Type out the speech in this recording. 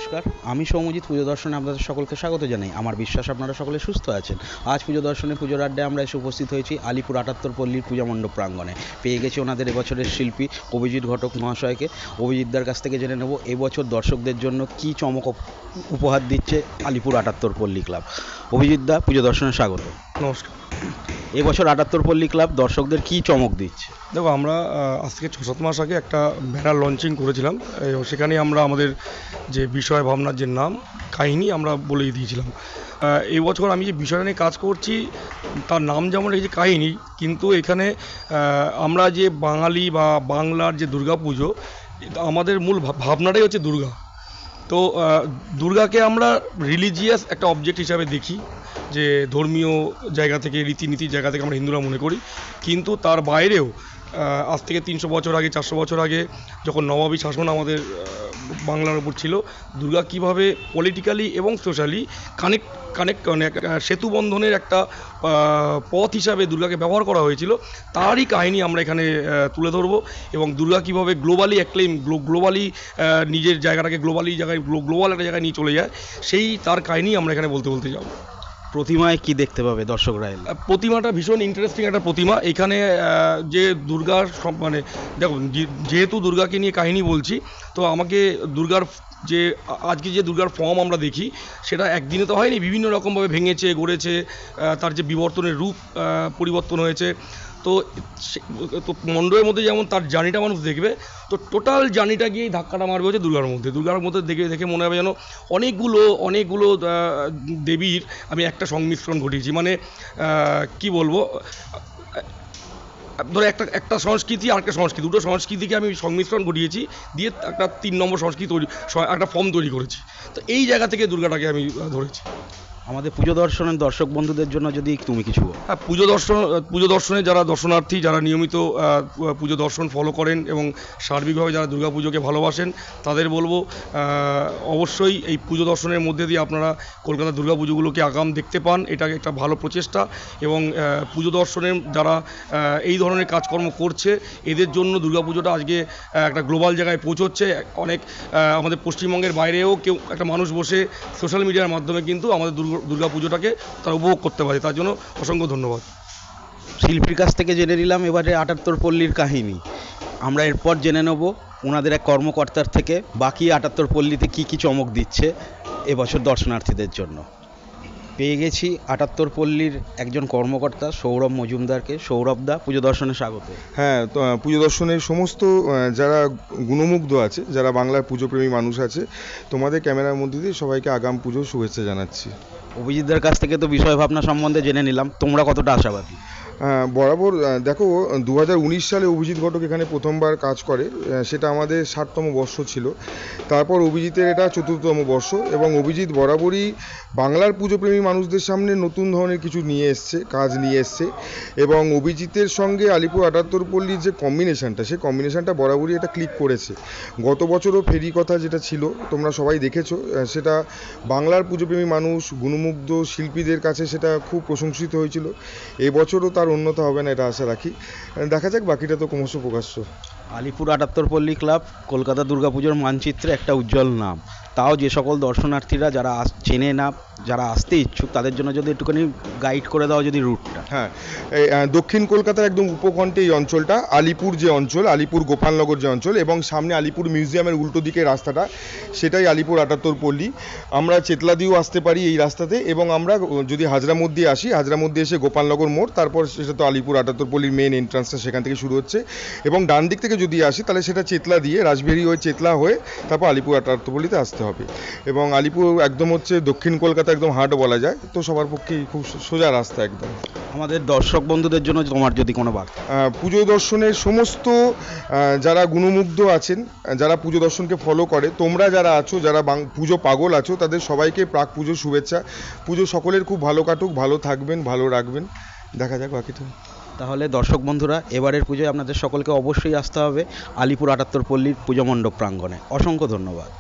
নমস্কার, আমি সৌম্যজিৎ। পুজো দর্শনে আপনাদের সকলকে স্বাগত জানাই। আমার বিশ্বাস আপনারা সকলে সুস্থ আছেন। আজ পুজো দর্শনে পুজোর আড্ডায় আমরা এসে উপস্থিত হয়েছি আলিপুর ৭৮ পল্লীর পূজা মণ্ডপ প্রাঙ্গণে। পেয়ে গেছি ওনাদের এবছরের শিল্পী অভিজিৎ ঘটক মহাশয়কে। অভিজিৎদার কাছ থেকে জেনে নেব এবছর দর্শকদের জন্য কী চমক উপহার দিচ্ছে আলিপুর ৭৮ পল্লী ক্লাব। অভিজিৎদা, পুজো দর্শনে স্বাগত। নমস্কার। এবছর ৭৮ পল্লী ক্লাব দর্শকদের কী চমক দিচ্ছে? দেখো, আমরা আজ থেকে ৬-৭ মাস আগে একটা ব্যানার লঞ্চিং করেছিলাম। সেখানে আমরা আমাদের যে বিষয় ভাবনার যে নাম কাহিনী আমরা বলেই দিয়েছিলাম। এই বছর আমি যে বিষয়টা নিয়ে কাজ করছি তার নাম যেমন রেখেছি কাহিনী, কিন্তু এখানে আমরা যে বাঙালি বা বাংলার যে দুর্গা পুজো, আমাদের মূল ভাবনাটাই হচ্ছে দুর্গা। তো দুর্গাকে আমরা রিলিজিয়াস একটা অবজেক্ট হিসাবে দেখি, যে ধর্মীয় জায়গা থেকে, রীতিনীতির জায়গা থেকে আমরা হিন্দুরা মনে করি। কিন্তু তার বাইরেও আজ থেকে ৩০০ বছর আগে, ৪০০ বছর আগে যখন নবাবী শাসন আমাদের বাংলার উপর ছিল, দুর্গা কীভাবে পলিটিক্যালি এবং সোশ্যালি কানেক্ট সেতু বন্ধনের একটা পথ হিসাবে দুর্গাকে ব্যবহার করা হয়েছিল, তারই কাহিনী আমরা এখানে তুলে ধরবো। এবং দুর্গা কীভাবে গ্লোবালি গ্লোবালি নিজের জায়গাটাকে গ্লোবাল একটা জায়গায় নিয়ে চলে যায়, সেই তার কাহিনী আমরা এখানে বলতে যাবো। প্রতিমায় কি দেখতে পাবে দর্শকরা এলে? প্রতিমাটা ভীষণ ইন্টারেস্টিং একটা প্রতিমা। এখানে যে দুর্গার মানে দেখুন, যেহেতু দুর্গাকে নিয়ে কাহিনী বলছি, তো আমাকে দুর্গার যে আজকে যে দুর্গার ফর্ম আমরা দেখি, সেটা একদিনে তো হয়নি, বিভিন্ন রকমভাবে ভেঙেছে গড়েছে, তার যে বিবর্তনের রূপ পরিবর্তন হয়েছে। তো মণ্ডপের মধ্যে যেমন তার জার্নিটা মানুষ দেখবে, তো টোটাল জার্নিটা গিয়েই ধাক্কাটা মারবে হচ্ছে দুর্গার মধ্যে দেখে মনে হবে যেন অনেকগুলো দেবীর আমি একটা সংমিশ্রণ ঘটিয়েছি। মানে কি বলবো, ধরো একটা সংস্কৃতি আর একটা সংস্কৃতি, দুটো সংস্কৃতিকে আমি সংমিশ্রণ ঘটিয়েছি, দিয়ে একটা ৩ নম্বর সংস্কৃতি একটা ফর্ম তৈরি করেছি। তো এই জায়গা থেকে দুর্গাটাকে আমি ধরেছি। আমাদের পুজো দর্শনের দর্শক বন্ধুদের জন্য যদি তুমি কিছু বলো। হ্যাঁ, পুজো দর্শনে যারা দর্শনার্থী, যারা নিয়মিত পুজো দর্শন ফলো করেন এবং সার্বিকভাবে যারা দুর্গা পুজোকে ভালোবাসেন, তাদের বলবো অবশ্যই এই পুজো দর্শনের মধ্যে দিয়ে আপনারা কলকাতার দুর্গা পুজোগুলোকে আগাম দেখতে পান। এটা একটা ভালো প্রচেষ্টা। এবং পুজো দর্শনের যারা এই ধরনের কাজকর্ম করছে, এদের জন্য দুর্গা পুজোটা আজকে একটা গ্লোবাল জায়গায় পৌঁছচ্ছে। অনেক আমাদের পশ্চিমবঙ্গের বাইরেও কেউ একটা মানুষ বসে সোশ্যাল মিডিয়ার মাধ্যমে কিন্তু আমাদের দুর্গা পুজোটাকে তারা উপভোগ করতে পারে। তার জন্য অসংখ্য ধন্যবাদ। শিল্পীর কাছ থেকে জেনে নিলাম এবারে ৭৮ পল্লীর কাহিনী। আমরা এরপর জেনে নেব ওনাদের এক কর্মকর্তার থেকে বাকি ৭৮ পল্লীতে কী চমক দিচ্ছে এবছর দর্শনার্থীদের জন্য। পেয়ে গেছি ৭৮ পল্লীর একজন কর্মকর্তা সৌরভ মজুমদারকে। সৌরভদা, পুজো দর্শনে স্বাগত। হ্যাঁ, তো পুজো দর্শনের সমস্ত যারা গুণমুগ্ধ আছে, যারা বাংলার পুজোপ্রেমী মানুষ আছে, তোমাদের ক্যামেরার মধ্যে দিয়ে সবাইকে আগাম পুজোর শুভেচ্ছা জানাচ্ছি। অভিজিৎদার কাছ থেকে তো বিষয় ভাবনা সম্বন্ধে জেনে নিলাম, তোমরা কতটা আশাবাদী? বরাবর দেখো, 2019 সালে অভিজিৎ ঘটক এখানে প্রথমবার কাজ করে, সেটা আমাদের 60তম বর্ষ ছিল। তারপর অভিজিতের এটা 4র্থতম বর্ষ, এবং অভিজিৎ বরাবরই বাংলার পুজোপ্রেমী মানুষদের সামনে নতুন ধরনের কিছু কাজ নিয়ে এসছে। এবং অভিজিতের সঙ্গে আলিপুর ৭৮ পল্লীর যে কম্বিনেশনটা, সেই কম্বিনেশনটা বরাবরই এটা ক্লিক করেছে। গত বছরও ফেরি কথা যেটা ছিল, তোমরা সবাই দেখেছো, সেটা বাংলার পুজোপ্রেমী মানুষ, গুণমুগ্ধ শিল্পীদের কাছে সেটা খুব প্রশংসিত হয়েছিল। এবছরও তার উন্নত হবে না, এটা আশা রাখি। দেখা যাক, বাকিটা তো ক্রমশ প্রকাশ্য। আলিপুর ৭৮ পল্লী ক্লাব কলকাতা দুর্গাপুজোর মানচিত্রে একটা উজ্জ্বল নাম। তাও যে সকল দর্শনার্থীরা যারা চেনে না, যারা আসতে ইচ্ছুক, তাদের জন্য যদি একটুখানি গাইড করে দাও যদি রুটটা। হ্যাঁ, দক্ষিণ কলকাতার একদম উপকণ্ঠে এই অঞ্চলটা, আলিপুর যে অঞ্চল, আলিপুর গোপালনগর যে অঞ্চল, এবং সামনে আলিপুর মিউজিয়ামের উল্টো দিকে রাস্তাটা, সেটাই আলিপুর ৭৮ পল্লী। আমরা চেতলা দিয়েও আসতে পারি এই রাস্তাতে, এবং আমরা যদি হাজরামোড় দিয়ে আসি, হাজরামোড় দিয়ে এসে গোপালনগর মোড়, তারপর সেটা তো আলিপুর ৭৮ পল্লীর মেন এন্ট্রান্সটা সেখান থেকে শুরু হচ্ছে। এবং ডান দিক থেকে যদি আসি, তাহলে সেটা চেতলা দিয়ে রাসবেরি হয়ে চেতলা হয়ে তারপর আলিপুর ৭৮ পল্লীতে আসতে হবে। এবং আলিপুর একদম হচ্ছে দক্ষিণ কলকাতা একদম হার্ট বলা যায়, তো সবার পক্ষেই খুব সোজা রাস্তা একদম। আমাদের দর্শক বন্ধুদের জন্য তোমার যদি কোনো বার্তা। পুজো দর্শনের সমস্ত যারা গুণমুগ্ধ আছেন, যারা পুজো দর্শনকে ফলো করে, তোমরা যারা আছো, যারা পুজো পাগল আছো, তাদের সবাইকে প্রাক পুজোর শুভেচ্ছা। পুজো সকলের খুব ভালো কাটুক, ভালো থাকবেন, ভালো রাখবেন। দেখা যাক বাকিটা। তাহলে দর্শক বন্ধুরা, এবারের পুজোয় আপনাদের সকলকে অবশ্যই আসতে হবে আলিপুর ৭৮ পল্লীর পুজো মণ্ডপ প্রাঙ্গণে। অসংখ্য ধন্যবাদ।